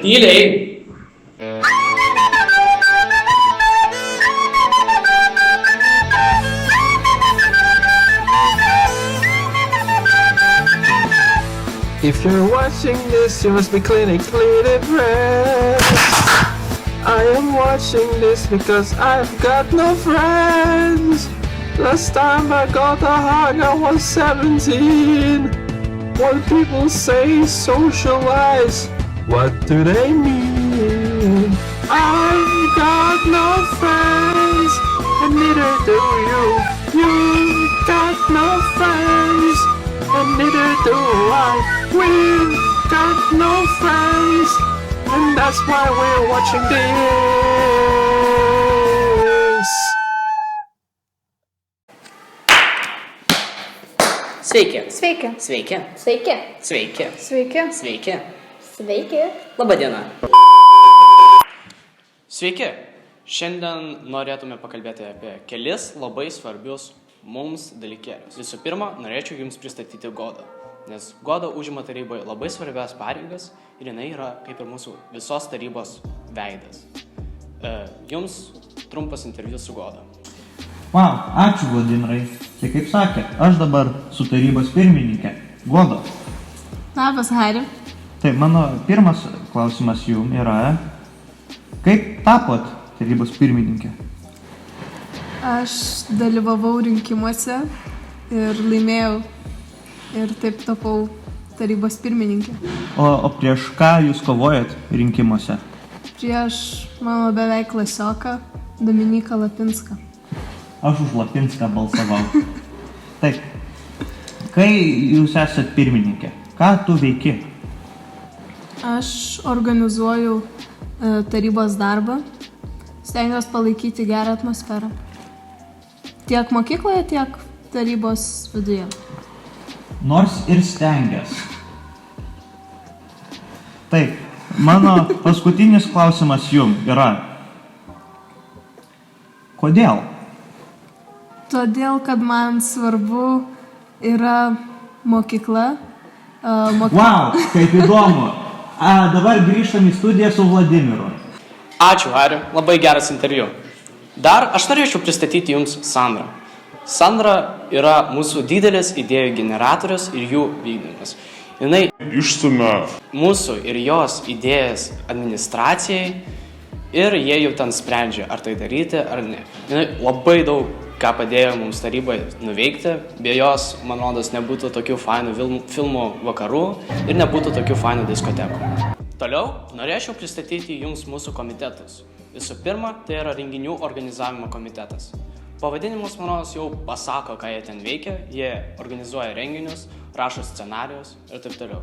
Tyliai. If you're watching this, you must be clinically depressed. I am watching this because I've got no friends. Last time I got a hug, I was 17. What people say socialize, what do they mean? I've got no friends, and neither do you. You've got no friends, and neither do I. We've got no friends, and that's why we're watching this. Sveiki. Sveiki. Sveiki. Sveiki. Sveiki. Sveiki. Sveiki. Sveiki. Labadiena. Sveiki. Šiandien norėtume pakalbėti apie kelis labai svarbius mums dalykėlius. Visų pirma, norėčiau jums pristatyti Godą. Nes Goda užima taryboje labai svarbias pareigas ir jinai yra kaip ir mūsų visos tarybos veidas. Jums trumpas interviu su Goda. Wow, ačiū Vladimirai. Tai kaip sakė, aš dabar su tarybos pirmininkė, Goda. Labas, Hari. Tai mano pirmas klausimas jums yra, kaip tapot tarybos pirmininkė? Aš dalyvavau rinkimuose ir laimėjau ir taip tapau tarybos pirmininkė. O prieš ką jūs kovojat rinkimuose? Prieš mano beveik klasioką Dominiką Lapinską. Aš už Lapinską balsavau. Taip, kai jūs esat pirmininkė, ką tu veiki? Aš organizuoju tarybos darbą, stengiuosi palaikyti gerą atmosferą. Tiek mokykloje, tiek tarybos viduje. Nors ir stengias. Taip, mano paskutinis klausimas jums yra. Kodėl? Todėl, kad man svarbu yra mokykla. Wow, kaip įdomu. Dabar grįžtam į studiją su Vladimiru. Ačiū, Hari. Labai geras interviu. Dar aš norėčiau pristatyti jums Sandrą. Sandra yra mūsų didelis idėjų generatorius ir jų vykdymas. Jinai išstumia mūsų ir jos idėjas administracijai ir jie jau ten sprendžia, ar tai daryti, ar ne. Jinai labai daug ką padėjo mums tarybai nuveikti. Be jos, man rodos, nebūtų tokių fainų filmų vakarų ir nebūtų tokių fainų diskotekų. Toliau norėčiau pristatyti jums mūsų komitetus. Visų pirma, tai yra renginių organizavimo komitetas. Pavadinimas, manos, jau pasako, ką jie ten veikia. Jie organizuoja renginius, rašo scenarijus ir taip toliau.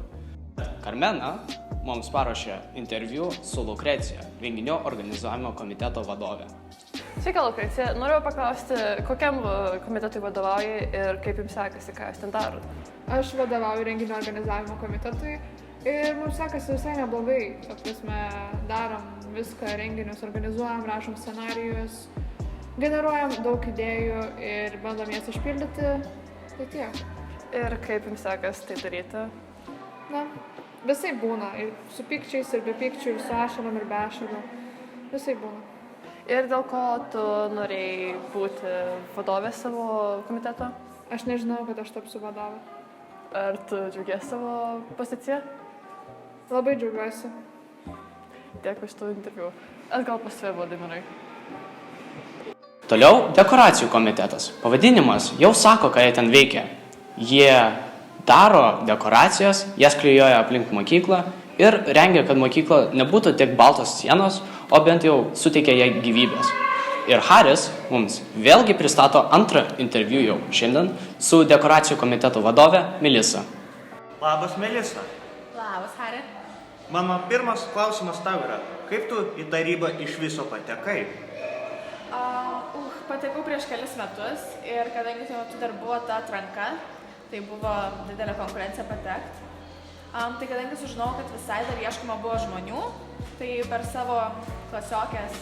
Karmena mums paruošė interviu su Lukrecija, renginių organizavimo komiteto vadovė. Sveiki, Lukrecija. Noriu paklausti, kokiam komitetui vadovauji ir kaip jums sekasi, ką jūs ten darot? Aš vadovauju renginių organizavimo komitetui ir mums sekasi visai neblogai. Ta prasme, darom viską, renginius organizuojam, rašom scenarijus, generuojam daug idėjų ir bandom jas išpildyti, tai tiek. Ir kaip jums sekasi tai daryti? Na, visai būna, ir su pykčiais, ir be pykčių, ir su ašarom, ir be ašarų, visai būna. Ir dėl ko tu norėjai būti vadovė savo komiteto? Aš nežinau, kad aš tapsiu vadovė. Ar tu džiaugiesi savo poziciją? Labai džiaugiuosi. Dėkui už tavo interviu. Atgal pas tave, Vladimirai. Toliau dekoracijų komitetas. Pavadinimas jau sako, ką jie ten veikia. Jie daro dekoracijas, jas klijuoja aplink mokyklą ir rengia, kad mokykla nebūtų tik baltos sienos, o bent jau suteikia jai gyvybės. Ir Haris mums vėlgi pristato antrą interviu jau šiandien su dekoracijų komiteto vadove Melisa. Labas, Melisa. Labas, Hari. Mano pirmas klausimas tau yra, kaip tu į tarybą iš viso patekai? Patekau prieš kelis metus ir kadangi tuo metu dar buvo ta atranka, tai buvo didelė konkurencija patekti. Tai kadangi sužinojau, kad visai dar ieškoma buvo žmonių, tai per savo klasiokės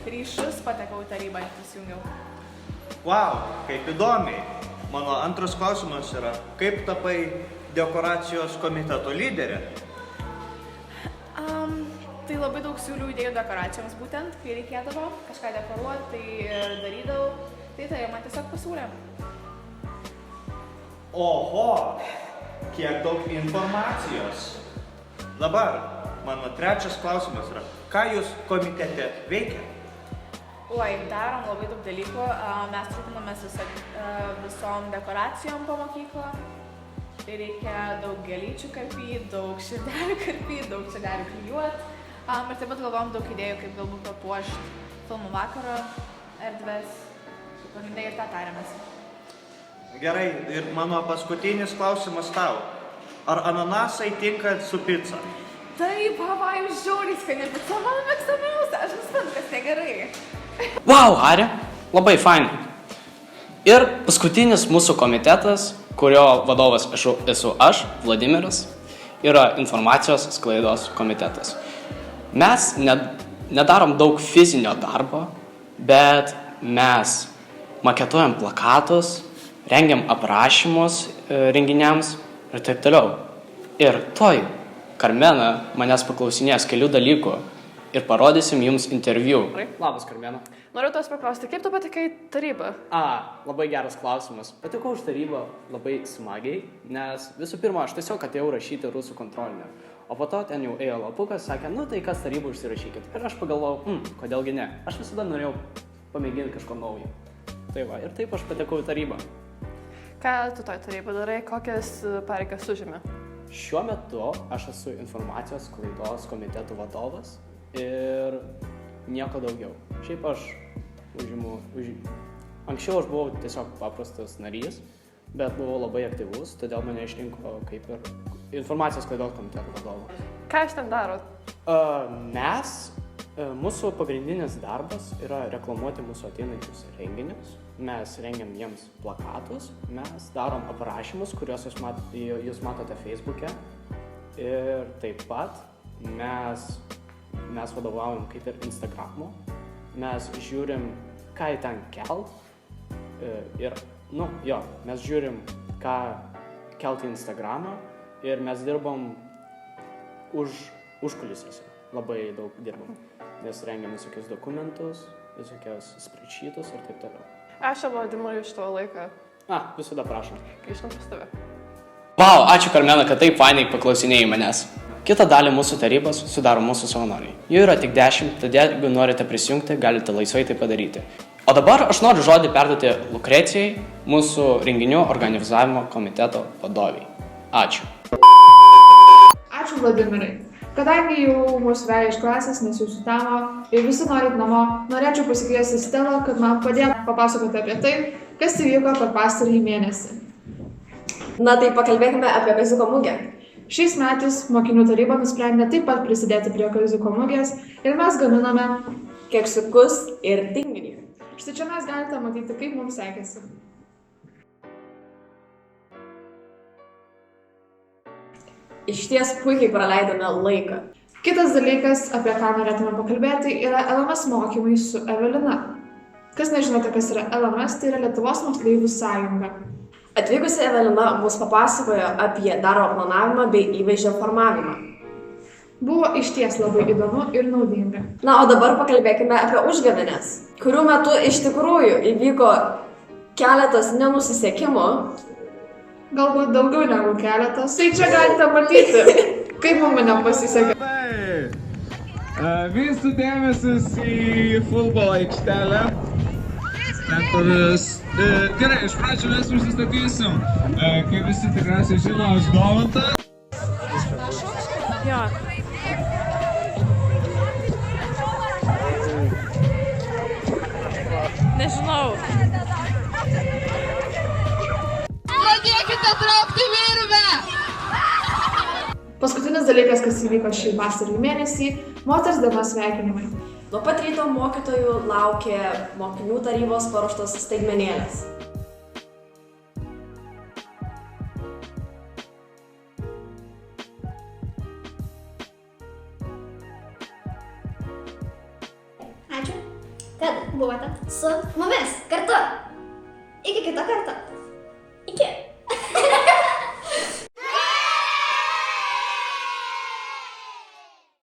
ryšius patekau į tarybą ir prisijungiau. Wow, kaip įdomiai. Mano antras klausimas yra, kaip tapai dekoracijos komiteto lyderė? tai labai daug siūlių idėjų dekoracijoms būtent, kai reikėdavo kažką dekoruoti, tai darydavau. Tai man tiesiog pasiūlė. Oho, kiek daug informacijos. Dabar mano trečias klausimas yra, ką jūs komitete veikia? Oi, darom labai daug dalykų. Mes rūpinamės visom dekoracijom po mokyklą. Tai reikia daug gėlyčių karpyti, daug širdelių karpyti, daug širdelių klijuoti. Ir taip pat galvom daug idėjų, kaip galbūt papuošti filmų vakaro erdves. Pagrindai ir tą tariamės. Gerai, ir mano paskutinis klausimas tau. Ar ananasai tinka su pica? Taip, Havajų žiauriai skani pica, mano mėgstamiausia. Aš nesuprantu, kas negerai. Wow, Hari, labai fainai. Ir paskutinis mūsų komitetas, kurio vadovas esu aš, Vladimiras, yra informacijos sklaidos komitetas. Mes nedarom daug fizinio darbo, bet mes maketuojam plakatus, rengiam aprašymus renginiams ir taip toliau. Ir toj Karmena manęs paklausinės kelių dalykų ir parodysim jums interviu. Labas, Karmena. Noriu tos paklausti, kaip tu patekai į tarybą? Labai geras klausimas. Patekau už tarybą labai smagiai, nes visų pirma, aš tiesiog atėjau rašyti rusų kontrolinę. O po to ten jau ėjo lapukas, sakė, tai kas tarybą užsirašykit. Ir aš pagalvojau, kodėlgi ne. Aš visada norėjau pamėginti kažko naujo. Tai va, ir taip aš patekau į tarybą. Ką tu toj tarybą darai, kokias pareigas užimi? Šiuo metu aš esu informacijos sklaidos komitetų vadovas ir nieko daugiau. Šiaip aš Anksčiau aš buvau tiesiog paprastas narys, bet buvau labai aktyvus, todėl mane išrinko kaip ir informacijos sklaidos komiteto vadovu. Ką jūs ten darot? Mūsų pagrindinis darbas yra reklamuoti mūsų ateinančius renginius. Mes rengiam jiems plakatus, mes darom aprašymus, kuriuos jūs matote Facebook'e. Ir taip pat mes vadovaujam kaip ir Instagramu. Mes žiūrim, ką į ten kelt. Mes žiūrim, ką kelt į Instagramą. Ir mes dirbam užkulisiuose. Labai daug dirbam. Nes rengiam visokius dokumentus, visokios spreadsheetus ir taip toliau. Aš čia Vladimai iš to laiką. Visada prašom. Grįžtam pas tave. Vau, ačiū Karmena, kad taip fainai paklausinėjai manęs. Kitą dalį mūsų tarybos sudaro mūsų savanoriai. Jų yra tik 10, todėl jeigu norite prisijungti, galite laisvai tai padaryti. O dabar aš noriu žodį perduoti Lukrecijai, mūsų renginių organizavimo komiteto vadoviai. Ačiū. Ačiū Vladimirai. Kadangi jau mūsų veja iš klasės, nes jūs sutamo ir visi norit namo, norėčiau pasikviesti Stelą, kad man padėtų papasakoti apie tai, kas įvyko per pastarąjį mėnesį. Tai pakalbėkime apie kaziuko mugę. Šiais metais mokinių taryba nusprendė taip pat prisidėti prie kaziuko mugės ir mes gaminame keksiukus ir tinginį. Štai čia mes galite matyti, kaip mums sekėsi. Išties puikiai praleidome laiką. Kitas dalykas, apie ką norėtume pakalbėti, yra LMS mokymai su Evelina. Kas nežinote, kas yra LMS, tai yra Lietuvos moksleivių sąjunga. Atvykusi Evelina mums papasakojo apie darbo planavimą bei įvaizdžio formavimą. Buvo išties labai įdomu ir naudinga. O dabar pakalbėkime apie užgavėnes, kurių metu iš tikrųjų įvyko keletas nenusisekimų. Galbūt daugiau negu keletas. Tai čia galite matyti, kaip mums nepasisekė. Visų dėmesis į futbolo aikštelę. Gerai, iš pradžių mes užsistatysim. Kaip visi tikriausiai žino, aš Domantas. Jo. Nežinau. Pradėkite traukti virvę! Paskutinis dalykas, kas įvyko šį pastarąjį mėnesį – moters dienos sveikinimai. Nuo pat ryto mokytojų laukė mokinių tarybos paruoštos staigmenėlės. Ačiū, kad buvote su mumis kartu. Iki kito karto.